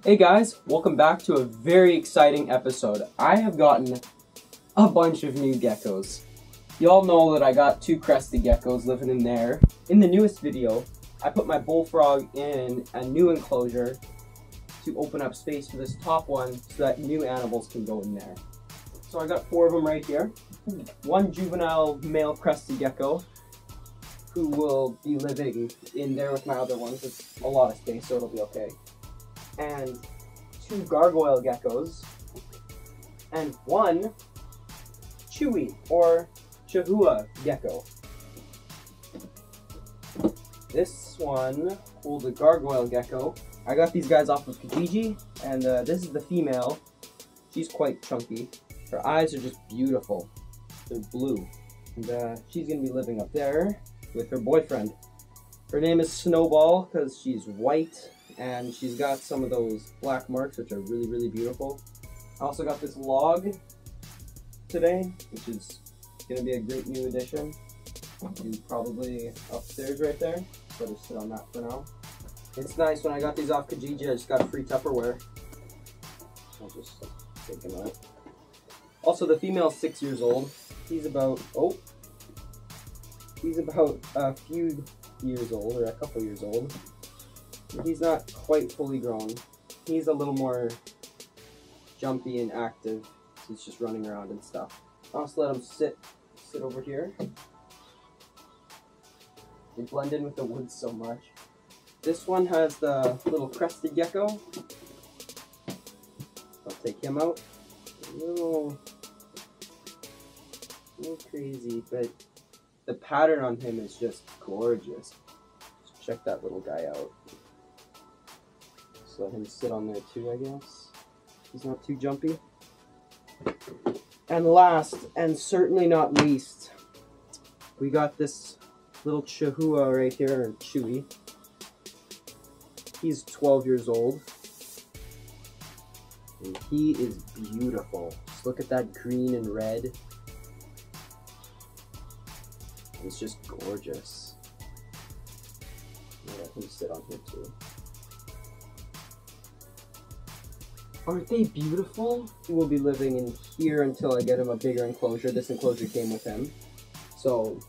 Hey guys, welcome back to a very exciting episode. I have gotten a bunch of new geckos. You all know that I got two crested geckos living in there. In the newest video, I put my bullfrog in a new enclosure to open up space for this top one so that new animals can go in there. So I got 4 of them right here. One juvenile male crested gecko who will be living in there with my other ones. It's a lot of space, so it'll be okay. And 2 gargoyle geckos, and 1 chewy or Chahoua gecko. This one holds a gargoyle gecko. I got these guys off of Kijiji, and this is the female. She's quite chunky. Her eyes are just beautiful. They're blue. And she's gonna be living up there with her boyfriend. Her name is Snowball because she's white and she's got some of those black marks which are really, really beautiful. I also got this log today, which is gonna be a great new addition. Probably upstairs right there, so I'll just sit on that for now. It's nice, when I got these off Kijiji, I just got a free Tupperware. I'll just take him out. Also, the female's 6 years old. He's about a few years old, or a couple years old. He's not quite fully grown. He's a little more jumpy and active. He's just running around and stuff. I'll also let him sit over here. They blend in with the woods so much. This one has the little crested gecko. I'll take him out. A little crazy, but the pattern on him is just gorgeous. Just check that little guy out. Just let him sit on there too, I guess. He's not too jumpy. And last, and certainly not least, we got this little Chahoua right here, or Chewy. He's 12 years old. And he is beautiful. Just look at that green and red. It's just gorgeous. Let him sit on here too. Aren't they beautiful? He will be living in here until I get him a bigger enclosure. This enclosure came with him. So,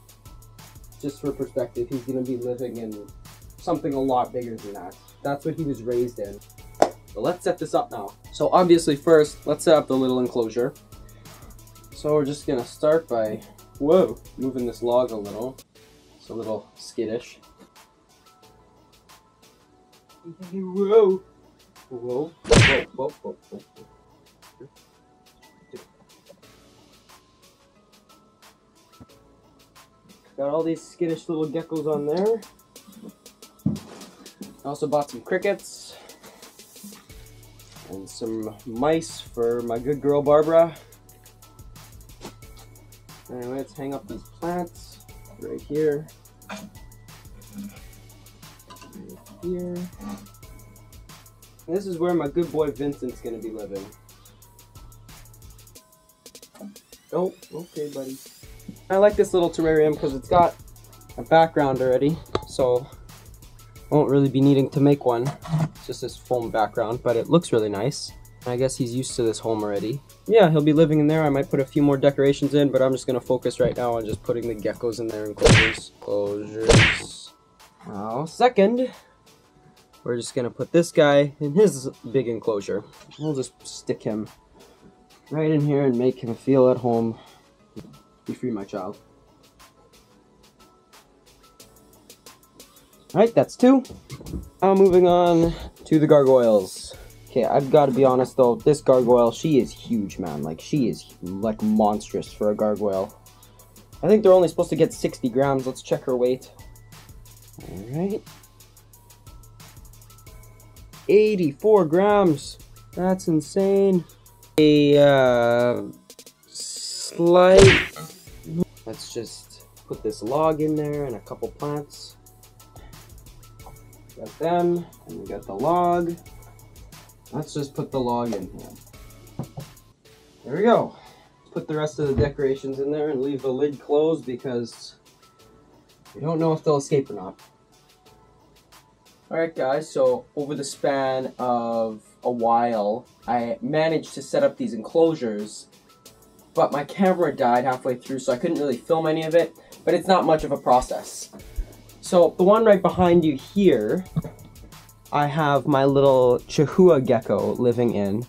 just for perspective, he's going to be living in something a lot bigger than that. That's what he was raised in. So let's set this up now. So obviously first, let's set up the little enclosure. So we're just going to start by moving this log a little. It's a little skittish. Whoa. Whoa. Whoa. Whoa. Whoa. Whoa. Got all these skittish little geckos on there. I also bought some crickets. And some mice for my good girl Barbara. Anyway, let's hang up these plants right here. Right here. And this is where my good boy Vincent's gonna be living. Oh, okay, buddy. I like this little terrarium because it's got a background already, so I won't really be needing to make one. It's just this foam background, but it looks really nice. I guess he's used to this home already. Yeah, he'll be living in there. I might put a few more decorations in, but I'm just going to focus right now on just putting the geckos in there and closures. Now, second, we're just going to put this guy in his big enclosure. We'll just stick him right in here and make him feel at home. Be free, my child. Alright, that's 2. Now moving on to the gargoyles. Okay, I've got to be honest though, this gargoyle, she is huge, man. Like, she is like monstrous for a gargoyle. I think they're only supposed to get 60 grams. Let's check her weight. Alright. 84 grams. That's insane. Let's just put this log in there and a couple plants. Got them, and we got the log. Let's just put the log in here. There we go. Put the rest of the decorations in there and leave the lid closed because we don't know if they'll escape or not. Alright guys, so over the span of a while, I managed to set up these enclosures, but my camera died halfway through, so I couldn't really film any of it, but it's not much of a process. So the one right behind you here, I have my little Chahoua gecko living in,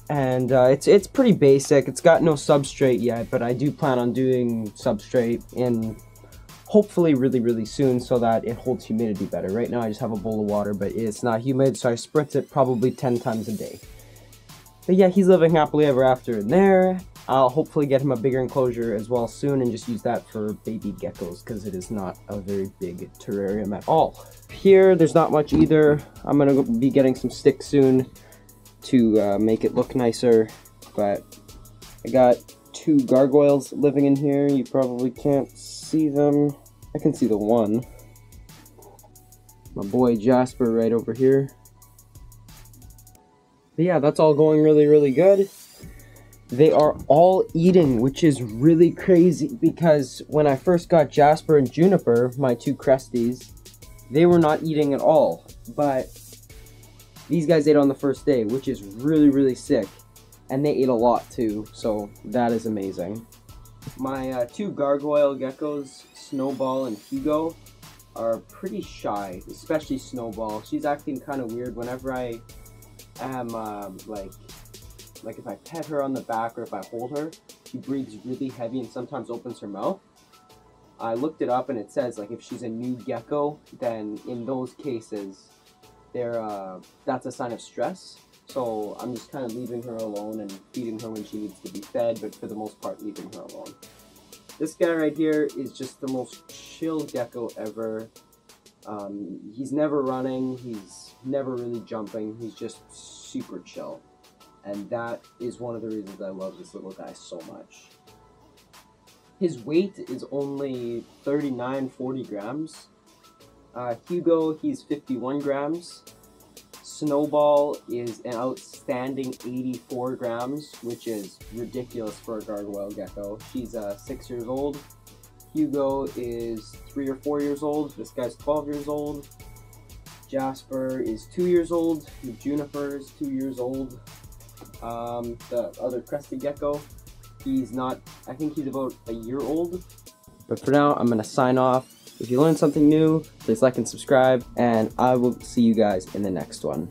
and it's pretty basic. It's got no substrate yet, but I do plan on doing substrate in hopefully really soon so that it holds humidity better. Right now I just have a bowl of water, but it's not humid, so I spritz it probably 10 times a day. But yeah, he's living happily ever after in there. I'll hopefully get him a bigger enclosure as well soon and just use that for baby geckos because it is not a very big terrarium at all. Here, there's not much either. I'm gonna be getting some sticks soon to make it look nicer, but I got 2 gargoyles living in here. You probably can't see them. I can see the one. My boy Jasper right over here. But yeah, that's all going really good. They are all eating, which is really crazy because when I first got Jasper and Juniper, my 2 Cresties, they were not eating at all. But these guys ate on the first day, which is really sick. And they ate a lot too, so that is amazing. My 2 gargoyle geckos, Snowball and Hugo, are pretty shy, especially Snowball. She's acting kind of weird whenever I am, like if I pet her on the back or if I hold her, she breathes really heavy and sometimes opens her mouth. I looked it up and it says like if she's a new gecko, then in those cases, that's a sign of stress. So I'm just kind of leaving her alone and feeding her when she needs to be fed, but for the most part leaving her alone. This guy right here is just the most chill gecko ever. He's never running, he's never really jumping, he's just super chill. And that is one of the reasons I love this little guy so much. His weight is only 39-40 grams. Hugo, he's 51 grams. Snowball is an outstanding 84 grams, which is ridiculous for a gargoyle gecko. She's 6 years old. Hugo is 3 or 4 years old. This guy's 12 years old. Jasper is 2 years old. Juniper is 2 years old. The other crested gecko, he's not, I think he's about a year old. But for now, I'm going to sign off. If you learned something new, please like and subscribe, and I will see you guys in the next one.